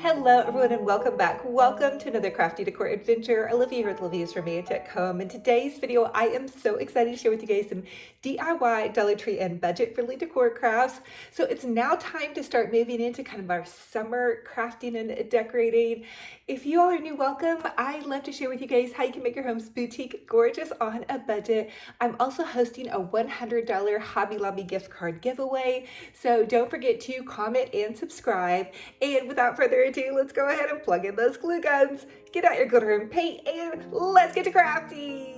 Hello everyone and welcome back. Welcome to another crafty decor adventure. Olivia here with Olivia's Romantic Home. In today's video, I am so excited to share with you guys some DIY, Dollar Tree, and budget-friendly decor crafts. So it's now time to start moving into kind of our summer crafting and decorating. If you all are new, welcome. I love to share with you guys how you can make your homes boutique gorgeous on a budget. I'm also hosting a $100 Hobby Lobby gift card giveaway. So don't forget to comment and subscribe. And without further ado, let's go ahead and plug in those glue guns, get out your glitter and paint, and let's get to crafting.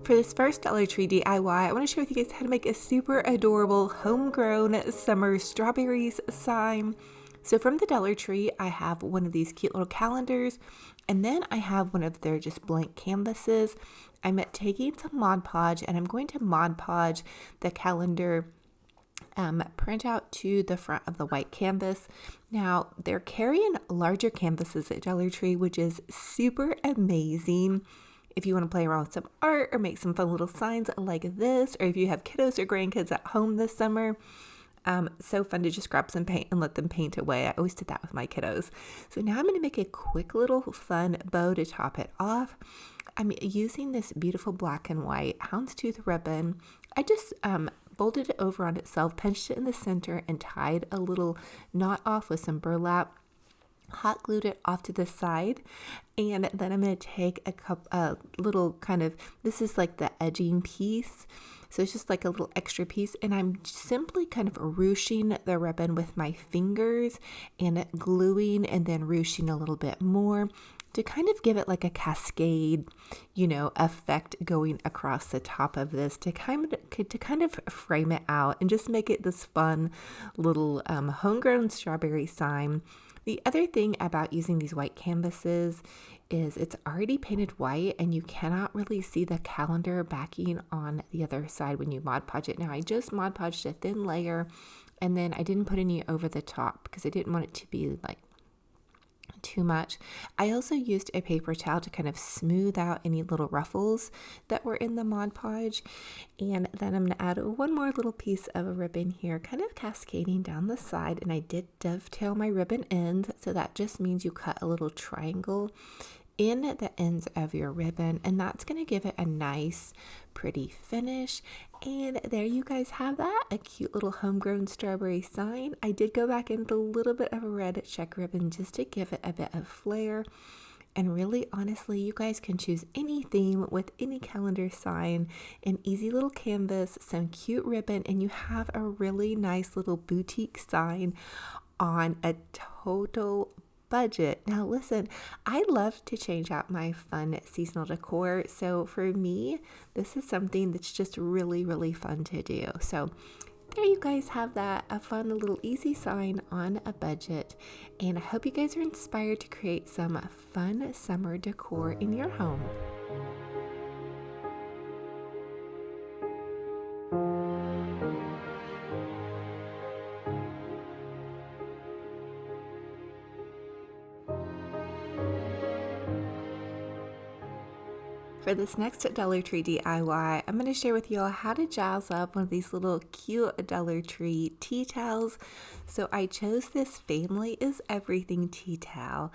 For this first Dollar Tree DIY, I want to share with you guys how to make a super adorable homegrown summer strawberries sign. So from the Dollar Tree, I have one of these cute little calendars, and then I have one of their just blank canvases. I'm taking some Mod Podge, and I'm going to Mod Podge the calendar print out to the front of the white canvas. Now, they're carrying larger canvases at Dollar Tree, which is super amazing if you want to play around with some art or make some fun little signs like this, or if you have kiddos or grandkids at home this summer. So fun to just grab some paint and let them paint away. I always did that with my kiddos. So now I'm going to make a quick little fun bow to top it off. I'm using this beautiful black and white houndstooth ribbon. I just folded it over on itself, pinched it in the center, and tied a little knot off with some burlap. Hot glued it off to the side, and then I'm going to take a little kind of, this is like the edging piece, so it's just like a little extra piece, and I'm simply kind of ruching the ribbon with my fingers and gluing and then ruching a little bit more to kind of give it like a cascade, effect going across the top of this to kind of frame it out and just make it this fun little homegrown strawberry sign. The other thing about using these white canvases is it's already painted white and you cannot really see the calendar backing on the other side when you Mod Podge it. Now, I just Mod Podged a thin layer, and then I didn't put any over the top because I didn't want it to be like too much. I also used a paper towel to kind of smooth out any little ruffles that were in the Mod Podge. And then I'm going to add one more little piece of a ribbon here, kind of cascading down the side. And I did dovetail my ribbon ends, so that just means you cut a little triangle in the ends of your ribbon, and that's going to give it a nice pretty finish. And there you guys have that, a cute little homegrown strawberry sign. I did go back into a little bit of a red check ribbon just to give it a bit of flair. And really, honestly, you guys can choose any theme with any calendar sign, an easy little canvas, some cute ribbon, and you have a really nice little boutique sign on a total budget. Now listen, I love to change out my fun seasonal decor. So for me, this is something that's just really, really fun to do. So there you guys have that, a fun little easy sign on a budget. And I hope you guys are inspired to create some fun summer decor in your home. For this next Dollar Tree DIY, I'm going to share with you all how to jazz up one of these little cute Dollar Tree tea towels. So I chose this Family is Everything tea towel,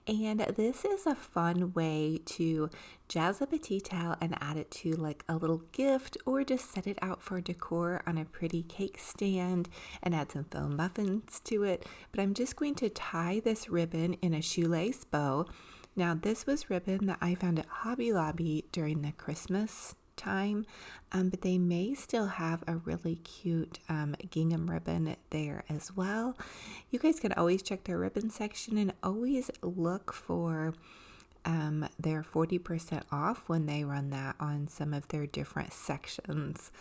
and this is a fun way to jazz up a tea towel and add it to like a little gift, or just set it out for decor on a pretty cake stand and add some foam muffins to it. But I'm just going to tie this ribbon in a shoelace bow. Now, this was ribbon that I found at Hobby Lobby during the Christmas time, but they may still have a really cute gingham ribbon there as well. You guys can always check their ribbon section and always look for their 40% off when they run that on some of their different sections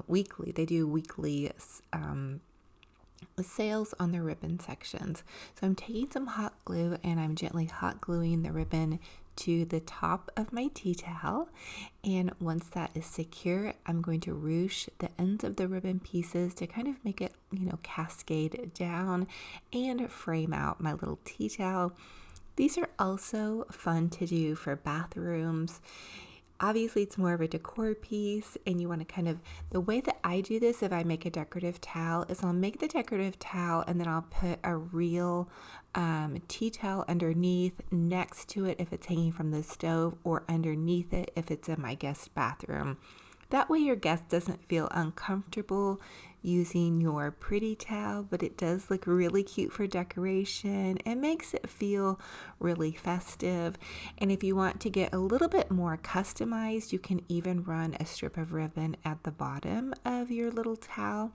weekly. They do weekly sales on the ribbon sections. So I'm taking some hot glue and I'm gently hot gluing the ribbon to the top of my tea towel. And once that is secure, I'm going to ruche the ends of the ribbon pieces to kind of make it, cascade down and frame out my little tea towel. These are also fun to do for bathrooms. Obviously, it's more of a decor piece, and you want to kind of, the way that I do this, if I make a decorative towel, is I'll make the decorative towel and then I'll put a real tea towel underneath next to it if it's hanging from the stove, or underneath it if it's in my guest bathroom. That way your guest doesn't feel uncomfortable using your pretty towel, but it does look really cute for decoration. It makes it feel really festive. And if you want to get a little bit more customized, you can even run a strip of ribbon at the bottom of your little towel.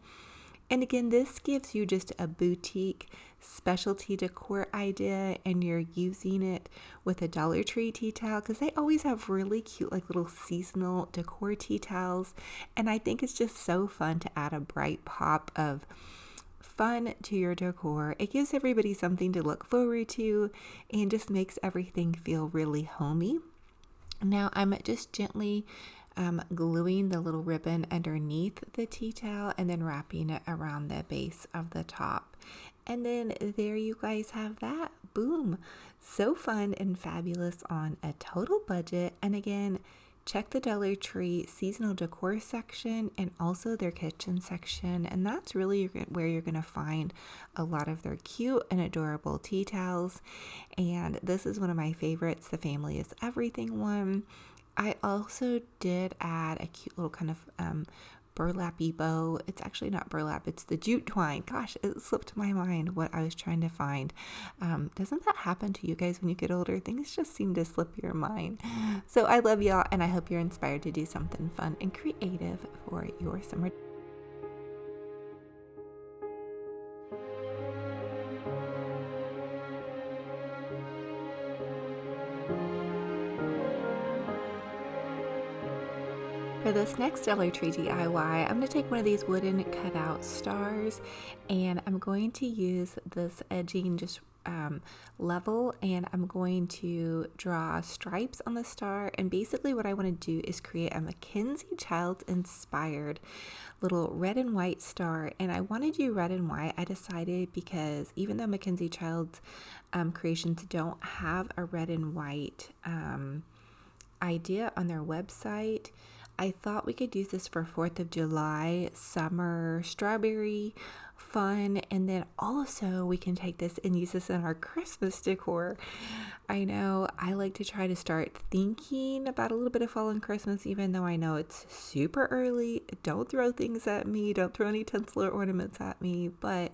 And again, this gives you just a boutique specialty decor idea, and you're using it with a Dollar Tree tea towel, because they always have really cute like little seasonal decor tea towels. And I think it's just so fun to add a bright pop of fun to your decor. It gives everybody something to look forward to and just makes everything feel really homey. Now I'm just gently gluing the little ribbon underneath the tea towel and then wrapping it around the base of the top. And then there you guys have that. Boom. So fun and fabulous on a total budget. And again, check the Dollar Tree seasonal decor section and also their kitchen section. And that's really where you're going to find a lot of their cute and adorable tea towels. And this is one of my favorites, the Family is Everything one. I also did add a cute little kind of burlappy bow. It's actually not burlap, it's the jute twine. Gosh, it slipped my mind what I was trying to find. Doesn't that happen to you guys when you get older? Things just seem to slip your mind. So I love y'all, and I hope you're inspired to do something fun and creative for your summer. For this next Dollar Tree DIY, I'm going to take one of these wooden cutout stars, and I'm going to use this edging just level, and I'm going to draw stripes on the star. And basically what I want to do is create a Mackenzie Child inspired little red and white star. And I want to do red and white. I decided because even though Mackenzie Child's creations don't have a red and white idea on their website, I thought we could use this for 4th of July, summer, strawberry fun, and then also we can take this and use this in our Christmas decor. I know I like to try to start thinking about a little bit of fall and Christmas, even though I know it's super early. Don't throw things at me. Don't throw any tinsel or ornaments at me. But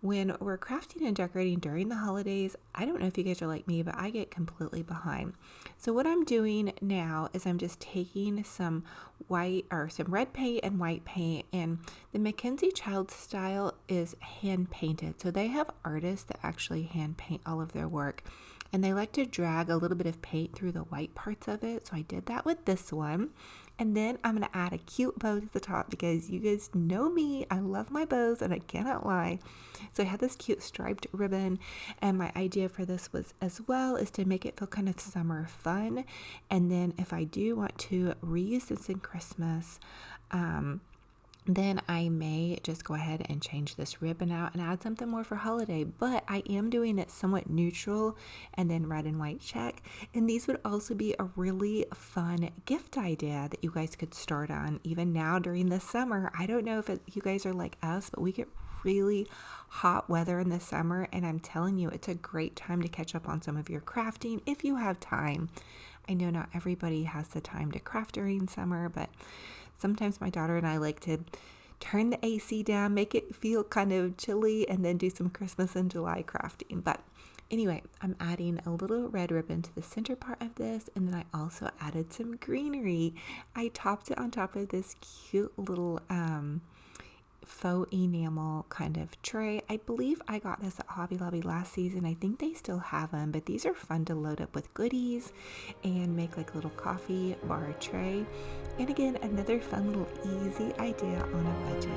when we're crafting and decorating during the holidays, I don't know if you guys are like me, but I get completely behind. So what I'm doing now is I'm just taking some white or some red paint and white paint, and the Mackenzie Child style is hand painted. So they have artists that actually hand paint all of their work, and they like to drag a little bit of paint through the white parts of it. So I did that with this one. And then I'm going to add a cute bow to the top because you guys know me. I love my bows and I cannot lie. So I had this cute striped ribbon, and my idea for this was as well is to make it feel kind of summer fun. And then if I do want to reuse this in Christmas, then I may just go ahead and change this ribbon out and add something more for holiday. But I am doing it somewhat neutral and then red and white check. And these would also be a really fun gift idea that you guys could start on even now during the summer. I don't know if you guys are like us, but we get really hot weather in the summer, and I'm telling you, it's a great time to catch up on some of your crafting if you have time. I know not everybody has the time to craft during summer, but sometimes my daughter and I like to turn the AC down, make it feel kind of chilly, and then do some Christmas in July crafting. But anyway, I'm adding a little red ribbon to the center part of this, and then I also added some greenery. I topped it on top of this cute little faux enamel kind of tray. I believe I got this at Hobby Lobby last season. I think they still have them, but these are fun to load up with goodies and make like a little coffee bar tray. And again, another fun little easy idea on a budget.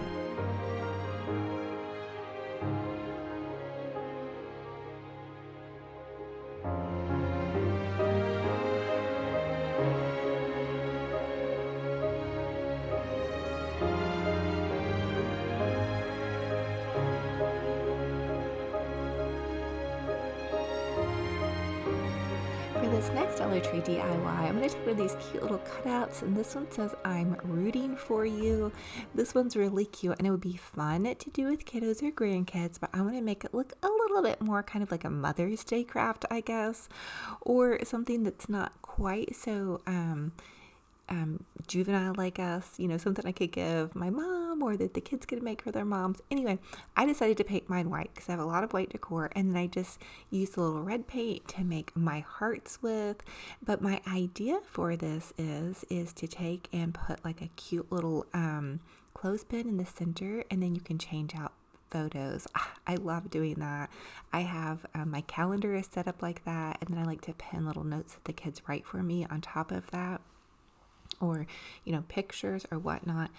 For this next Dollar Tree DIY, I'm going to take one of these cute little cutouts, and this one says, "I'm rooting for you." This one's really cute, and it would be fun to do with kiddos or grandkids, but I want to make it look a little bit more kind of like a Mother's Day craft, I guess, or something that's not quite so juvenile like us, something I could give my mom or that the kids could make for their moms. Anyway, I decided to paint mine white because I have a lot of white decor, and then I just used a little red paint to make my hearts with. But my idea for this is to take and put like a cute little clothespin in the center, and then you can change out photos. I love doing that. I have my calendar is set up like that, and then I like to pin little notes that the kids write for me on top of that, or pictures or whatnot.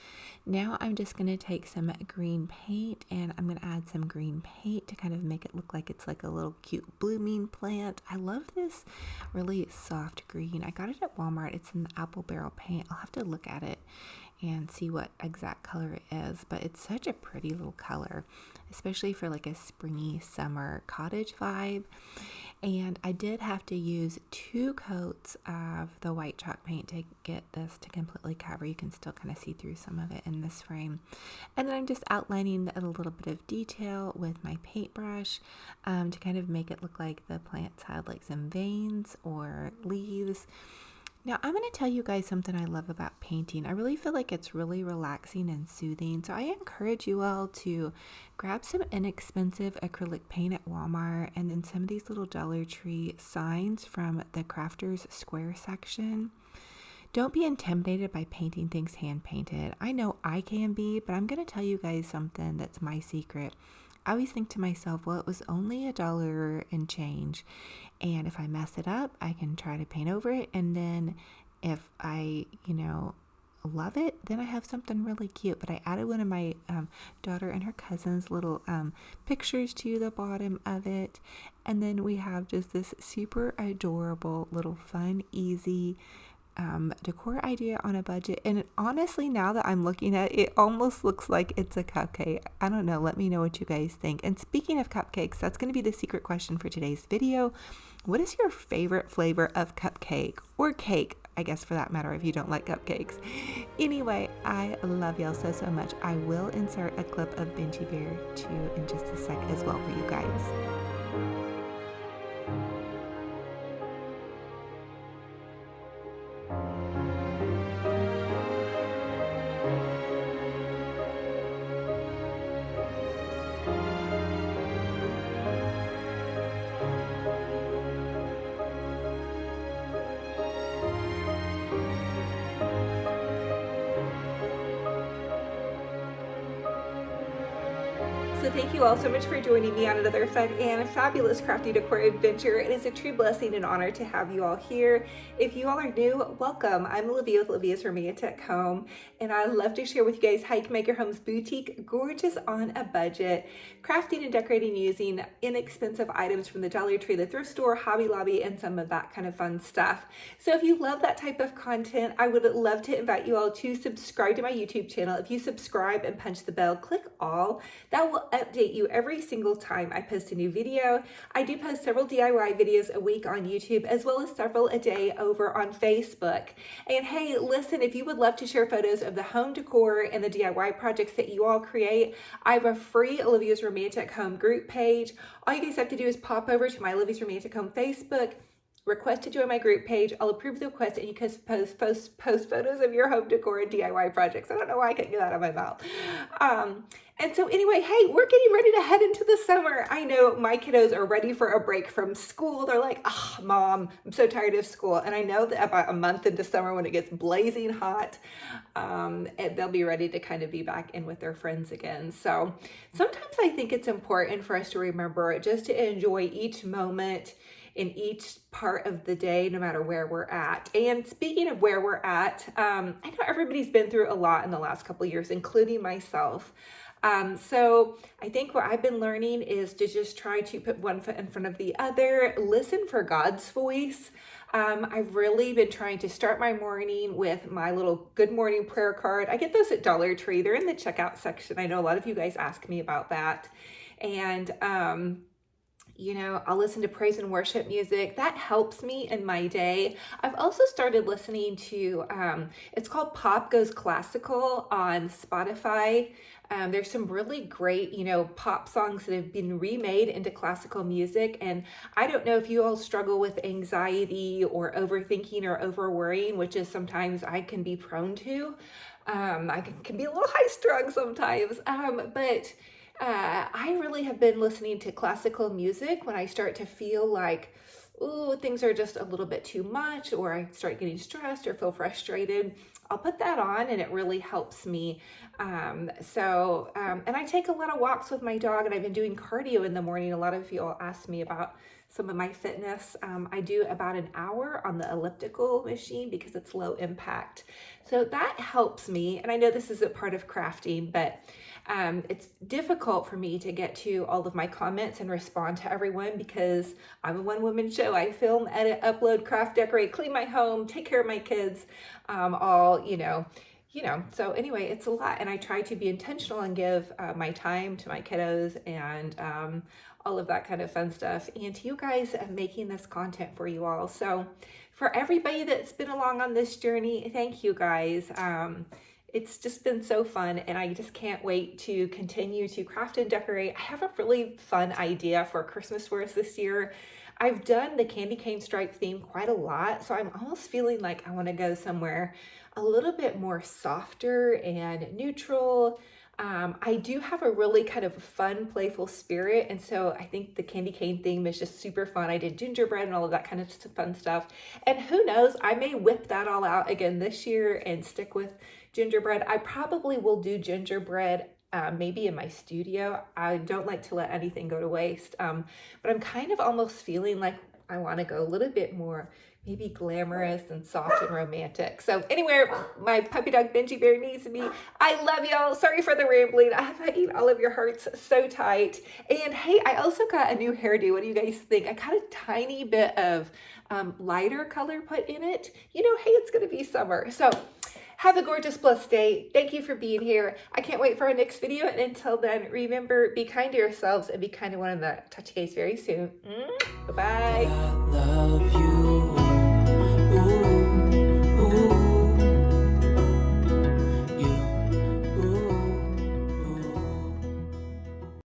Now I'm just going to take some green paint, and I'm going to add some green paint to kind of make it look like it's like a little cute blooming plant. I love this really soft green. I got it at Walmart. It's in the apple barrel paint. I'll have to look at it and see what exact color it is, but it's such a pretty little color, especially for like a springy summer cottage vibe. And I did have to use 2 coats of the white chalk paint to get this to completely cover. You can still kind of see through some of it in this frame. And then I'm just outlining a little bit of detail with my paintbrush to kind of make it look like the plants had like some veins or leaves. Now, I'm going to tell you guys something I love about painting. I really feel like it's really relaxing and soothing. So I encourage you all to grab some inexpensive acrylic paint at Walmart, and then some of these little Dollar Tree signs from the Crafters Square section. Don't be intimidated by painting things hand painted. I know I can be, but I'm going to tell you guys something that's my secret. I always think to myself, well, it was only $1 and change, and if I mess it up, I can try to paint over it, and then if I, love it, then I have something really cute. But I added one of my daughter and her cousin's little pictures to the bottom of it, and then we have just this super adorable little fun, easy decor idea on a budget. And honestly, now that I'm looking at it, it almost looks like it's a cupcake. I don't know. Let me know what you guys think. And speaking of cupcakes, that's going to be the secret question for today's video. What is your favorite flavor of cupcake or cake? I guess for that matter, if you don't like cupcakes. Anyway, I love y'all so much. I will insert a clip of Benji Bear too in just a sec as well for you guys. So thank you all so much for joining me on another fun and fabulous crafty decor adventure. It is a true blessing and honor to have you all here. If you all are new, welcome. I'm Olivia with Olivias Romantic Home, and I love to share with you guys how you can make your home's boutique gorgeous on a budget, crafting and decorating using inexpensive items from the Dollar Tree, the thrift store, Hobby Lobby, and some of that kind of fun stuff. So if you love that type of content, I would love to invite you all to subscribe to my YouTube channel. If you subscribe and punch the bell, click all. That will update you every single time I post a new video. I do post several DIY videos a week on YouTube, as well as several a day over on Facebook. And hey, listen, if you would love to share photos of the home decor and the DIY projects that you all create, I have a free Olivia's Romantic Home group page. All you guys have to do is pop over to my Olivia's Romantic Home Facebook, request to join my group page. I'll approve the request, and you can post photos of your home decor and DIY projects. I don't know why I can't get that out of my mouth. And so anyway, hey, we're getting ready to head into the summer. I know my kiddos are ready for a break from school. They're like, Mom, I'm so tired of school. And I know that about a month into summer, when it gets blazing hot, they'll be ready to kind of be back in with their friends again. So sometimes I think it's important for us to remember just to enjoy each moment in each part of the day, no matter where we're at. And speaking of where we're at, I know everybody's been through a lot in the last couple of years, including myself. So I think what I've been learning is to just try to put one foot in front of the other, listen for God's voice. I've really been trying to start my morning with my little good morning prayer card. I get those at Dollar Tree. They're in the checkout section. I know a lot of you guys ask me about that. And, You know, I'll listen to praise and worship music. That helps me in my day. I've also started listening to, it's called Pop Goes Classical on Spotify. There's some really great, you know, pop songs that have been remade into classical music. And I don't know if you all struggle with anxiety or overthinking or over worrying, which is sometimes I can be prone to. I can be a little high strung sometimes, but I really have been listening to classical music when I start to feel like, ooh, things are just a little bit too much, or I start getting stressed or feel frustrated. I'll put that on and it really helps me. And I take a lot of walks with my dog, and I've been doing cardio in the morning. A lot of you all asked me about some of my fitness. I do about an hour on the elliptical machine because it's low impact. So that helps me. And I know this isn't part of crafting, but it's difficult for me to get to all of my comments and respond to everyone because I'm a one-woman show. I film, edit, upload, craft, decorate, clean my home, take care of my kids, all, so anyway, it's a lot, and I try to be intentional and give my time to my kiddos and all of that kind of fun stuff, and to you guys making this content for you all. So for everybody that's been along on this journey, thank you guys. It's just been so fun, and I just can't wait to continue to craft and decorate. I have a really fun idea for Christmas for us this year. I've done the candy cane stripe theme quite a lot, so I'm almost feeling like I want to go somewhere a little bit more softer and neutral. I do have a really kind of fun, playful spirit, and so I think the candy cane theme is just super fun. I did gingerbread and all of that kind of fun stuff, and who knows, I may whip that all out again this year and stick with gingerbread. I probably will do gingerbread maybe in my studio. I don't like to let anything go to waste, but I'm kind of almost feeling like I want to go a little bit more maybe glamorous and soft and romantic. So anyway, my puppy dog Benji Bear needs me. I love y'all. Sorry for the rambling. I'm hugging all of your hearts so tight. And hey, I also got a new hairdo. What do you guys think? I got a tiny bit of lighter color put in it. You know, hey, it's going to be summer. So have a gorgeous, blessed day. Thank you for being here. I can't wait for our next video. And until then, remember, be kind to yourselves and be kind to one another. Touch you guys very soon. Bye-bye.